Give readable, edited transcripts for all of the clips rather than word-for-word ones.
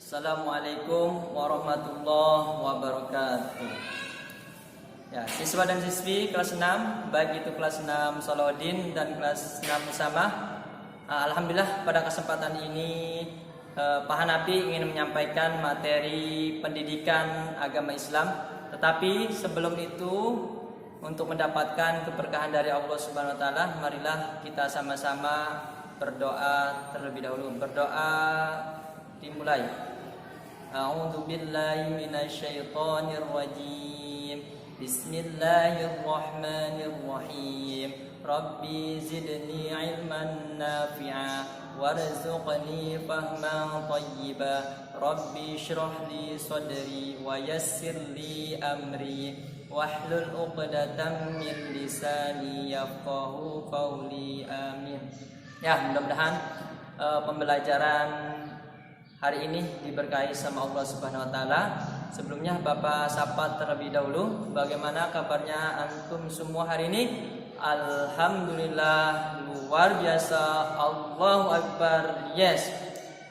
Assalamualaikum warahmatullahi wabarakatuh. Ya, siswa dan siswi kelas 6, baik itu kelas 6 Salahuddin dan kelas 6 Musamah. Alhamdulillah pada kesempatan ini Pak Hanafi ingin menyampaikan materi pendidikan agama Islam. Tetapi sebelum itu, untuk mendapatkan keberkahan dari Allah Subhanahu wa taala, marilah kita sama-sama berdoa terlebih dahulu. Berdoa dimulai. A'udzu billahi minasyaitonir rajim. Bismillahirrahmanirrahim. Rabbi zidni ilman nafi'a warzuqni fahman thayyiba. Rabbi shrah li sadri wa yassir li amri wahlul 'uqdatam min lisani yafqahu qawli. Amin. Ya, mudah-mudahan pembelajaran hari ini diberkahi sama Allah Subhanahu wa taala. Sebelumnya Bapak sapa terlebih dahulu. Bagaimana kabarnya antum semua hari ini? Alhamdulillah, luar biasa. Allahu Akbar. Yes.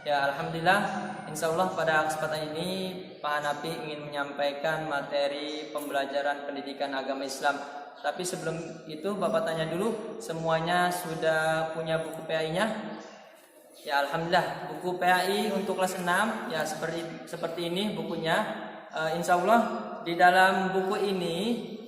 Ya, alhamdulillah. Insyaallah pada kesempatan ini Pak Hanafi ingin menyampaikan materi pembelajaran pendidikan agama Islam. Tapi sebelum itu Bapak tanya dulu, semuanya sudah punya buku PAI-nya? Ya, alhamdulillah, buku PAI untuk kelas 6 ya seperti ini bukunya. Insyaallah di dalam buku ini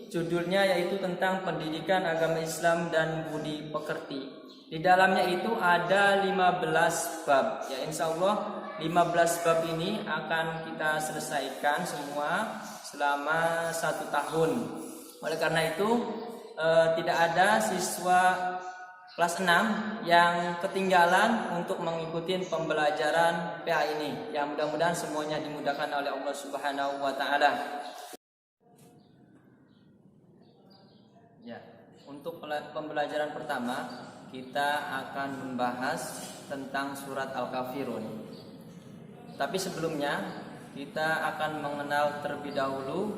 judulnya yaitu tentang pendidikan agama Islam dan budi pekerti. Di dalamnya itu ada 15 bab. Ya, insyaallah 15 bab ini akan kita selesaikan semua selama 1 tahun. Oleh karena itu tidak ada siswa kelas 6 yang ketinggalan untuk mengikuti pembelajaran PA ini. Ya, mudah-mudahan semuanya dimudahkan oleh Allah Subhanahu wa taala. Ya, untuk pembelajaran pertama kita akan membahas tentang surat Al-Kafirun. Tapi sebelumnya kita akan mengenal terlebih dahulu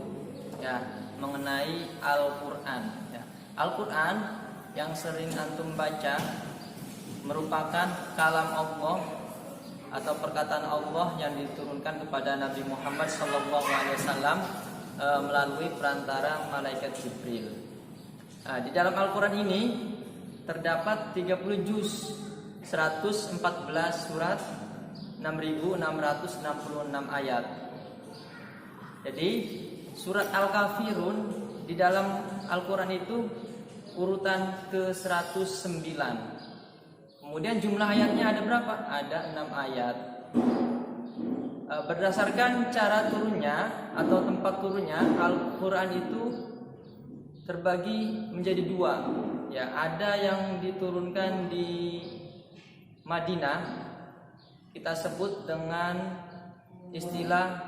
ya mengenai Al-Qur'an. Ya. Al-Qur'an yang sering antum baca merupakan kalam Allah atau perkataan Allah yang diturunkan kepada Nabi Muhammad SAW melalui perantara malaikat Jibril. Nah, di dalam Al-Quran ini terdapat 30 juz, 114 surat, 6.666 ayat. Jadi surat Al-Kafirun di dalam Al-Quran itu urutan ke-109. Kemudian jumlah ayatnya ada berapa? Ada 6 ayat. Berdasarkan cara turunnya atau tempat turunnya, Al-Quran itu terbagi menjadi 2. Ya, ada yang diturunkan di Madinah, kita sebut dengan istilah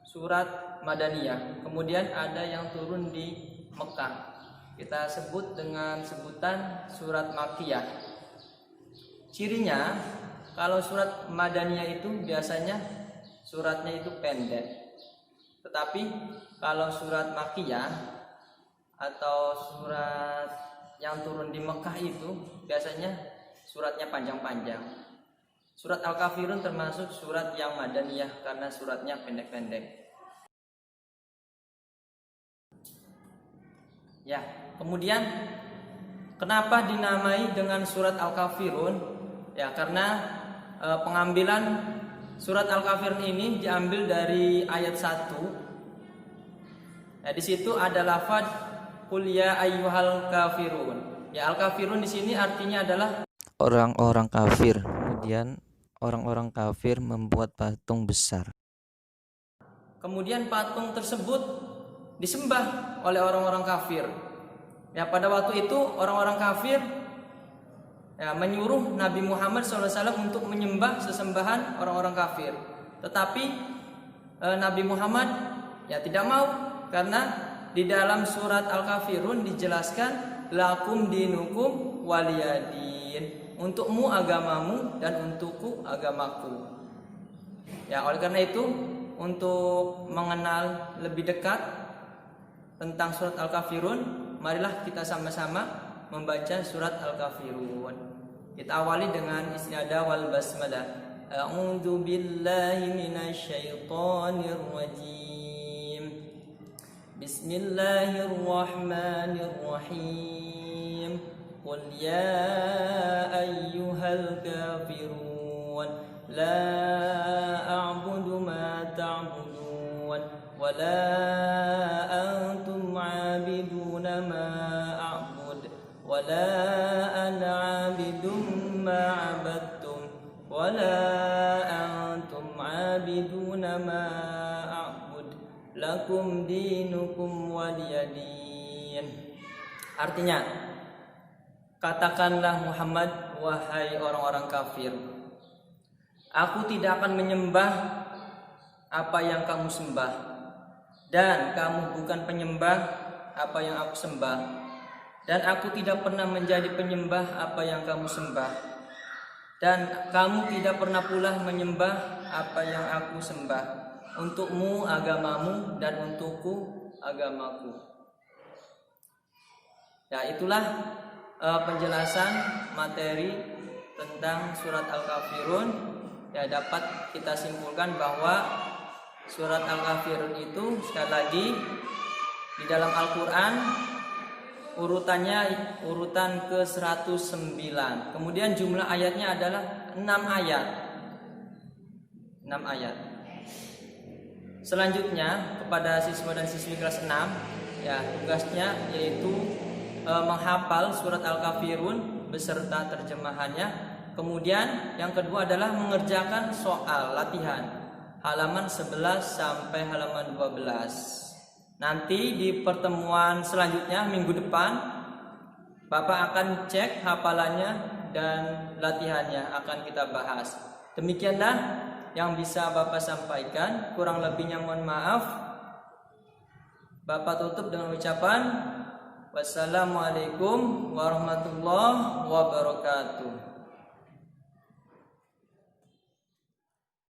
surat Madaniyah. Kemudian ada yang turun di Mekah, kita sebut dengan sebutan surat Makkiyah. Cirinya, kalau surat Madaniyah itu biasanya suratnya itu pendek. Tetapi kalau surat Makkiyah atau surat yang turun di Mekah itu biasanya suratnya panjang-panjang. Surat Al-Kafirun termasuk surat yang Madaniyah karena suratnya pendek-pendek. Ya, kemudian kenapa dinamai dengan surat Al-Kafirun? Ya, karena pengambilan surat Al-Kafirun ini diambil dari ayat 1. Ya, di situ ada lafaz qul ya ayyuhal kafirun. Ya, Al-Kafirun di sini artinya adalah orang-orang kafir. Kemudian orang-orang kafir membuat patung besar. Kemudian patung tersebut disembah oleh orang-orang kafir. Ya, pada waktu itu orang-orang kafir ya, menyuruh Nabi Muhammad SAW untuk menyembah sesembahan orang-orang kafir. Tetapi Nabi Muhammad ya tidak mau, karena di dalam surat Al-Kafirun dijelaskan lakum dinukum waliyadin, untukmu agamamu dan untukku agamaku. Ya, oleh karena itu untuk mengenal lebih dekat tentang surat Al-Kafirun, marilah kita sama-sama membaca surat Al-Kafirun. Kita awali dengan istiadah wal basmalah. A'udzu billahi minasy syaithanir rajim. Bismillahirrahmanirrahim. Qul ya ayyuhal kafirun la a'budu ma ta'budun wa la antum 'abiduna ma a'bud wa la ana 'abidun ma 'abadtum wa la antum 'abiduna ma a'bud lakum dinukum waliyadin. Artinya, katakanlah Muhammad, wahai orang-orang kafir, aku tidak akan menyembah apa yang kamu sembah, dan kamu bukan penyembah apa yang aku sembah, dan aku tidak pernah menjadi penyembah apa yang kamu sembah, dan kamu tidak pernah pula menyembah apa yang aku sembah. Untukmu agamamu dan untukku agamaku. Ya, itulah penjelasan materi tentang surat Al-Kafirun. Ya, dapat kita simpulkan bahwa surat Al-Kafirun itu sekali lagi di dalam Al-Quran urutannya urutan ke-109. Kemudian jumlah ayatnya adalah 6 ayat. 6 ayat. Selanjutnya kepada siswa dan siswi kelas 6, ya, tugasnya yaitu menghafal surat Al-Kafirun beserta terjemahannya. Kemudian yang kedua adalah mengerjakan soal latihan halaman 11 sampai halaman 12. Nanti di pertemuan selanjutnya minggu depan Bapak akan cek hafalannya dan latihannya akan kita bahas. Demikianlah yang bisa Bapak sampaikan, kurang lebihnya mohon maaf. Bapak tutup dengan ucapan wassalamualaikum warahmatullahi wabarakatuh.